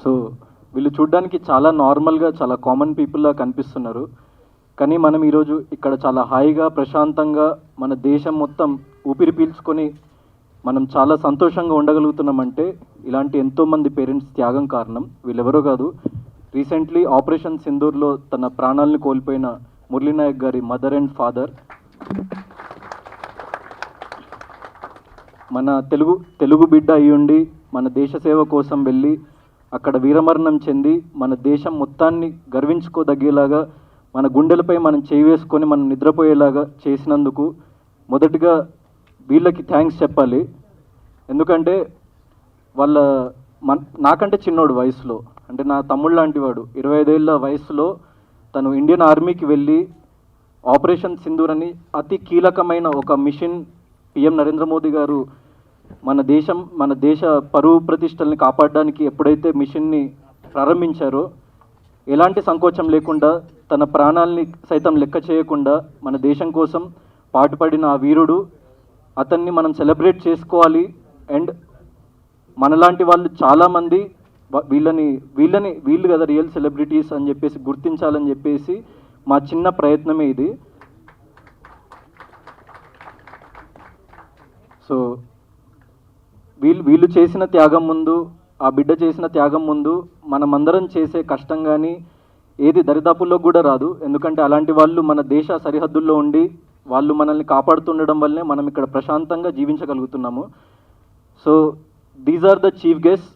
So వీళ్ళు చూడ్డానికి చాలా నార్మల్గా చాలా కామన్ పీపుల్లా కనిపిస్తున్నారు. కానీ మనం ఈరోజు ఇక్కడ చాలా హాయిగా ప్రశాంతంగా మన దేశం మొత్తం ఊపిరి పీల్చుకొని మనం చాలా సంతోషంగా ఉండగలుగుతున్నామంటే ఇలాంటి ఎంతోమంది పేరెంట్స్ త్యాగం కారణం. వీళ్ళెవరో కాదు, రీసెంట్లీ ఆపరేషన్ సింధూర్లో తన ప్రాణాలను కోల్పోయిన మురళీనాయక్ గారి మదర్ అండ్ ఫాదర్. మన తెలుగు బిడ్డ అయ్యుండి మన దేశ సేవ కోసం వెళ్ళి అక్కడ వీరమరణం చెంది మన దేశం మొత్తాన్ని గర్వించుకోదగ్గేలాగా మన గుండెలపై మనం చేయి వేసుకొని మనం నిద్రపోయేలాగా చేసినందుకు మొదటిగా వీళ్ళకి థ్యాంక్స్ చెప్పాలి. ఎందుకంటే వాళ్ళ నాకంటే చిన్నోడు వయసులో, అంటే నా తమ్ముడు లాంటి వాడు, 25 ఏళ్ళ వయసులో తను ఇండియన్ ఆర్మీకి వెళ్ళి ఆపరేషన్ సింధూర్ అని అతి కీలకమైన ఒక మిషన్ పిఎం నరేంద్ర మోదీ గారు మన దేశ పరువు ప్రతిష్టల్ని కాపాడడానికి ఎప్పుడైతే మిషన్ని ప్రారంభించారో ఎలాంటి సంకోచం లేకుండా తన ప్రాణాలని సైతం లెక్క చేయకుండా మన దేశం కోసం పాటుపడిన ఆ వీరుడు, అతన్ని మనం సెలబ్రేట్ చేసుకోవాలి. అండ్ మనలాంటి వాళ్ళు చాలామంది వీళ్ళు కదా రియల్ సెలబ్రిటీస్ అని చెప్పేసి గుర్తించాలని చెప్పేసి మా చిన్న ప్రయత్నమే ఇది. సో వీళ్ళు చేసిన త్యాగం ముందు, ఆ బిడ్డ చేసిన త్యాగం ముందు మనమందరం చేసే కష్టం కానీ ఏది దరిదాపుల్లో కూడా రాదు. ఎందుకంటే అలాంటి వాళ్ళు మన దేశ సరిహద్దుల్లో ఉండి వాళ్ళు మనల్ని కాపాడుతుండడం వల్లే మనం ఇక్కడ ప్రశాంతంగా జీవించగలుగుతున్నాము. So these are the chief guest.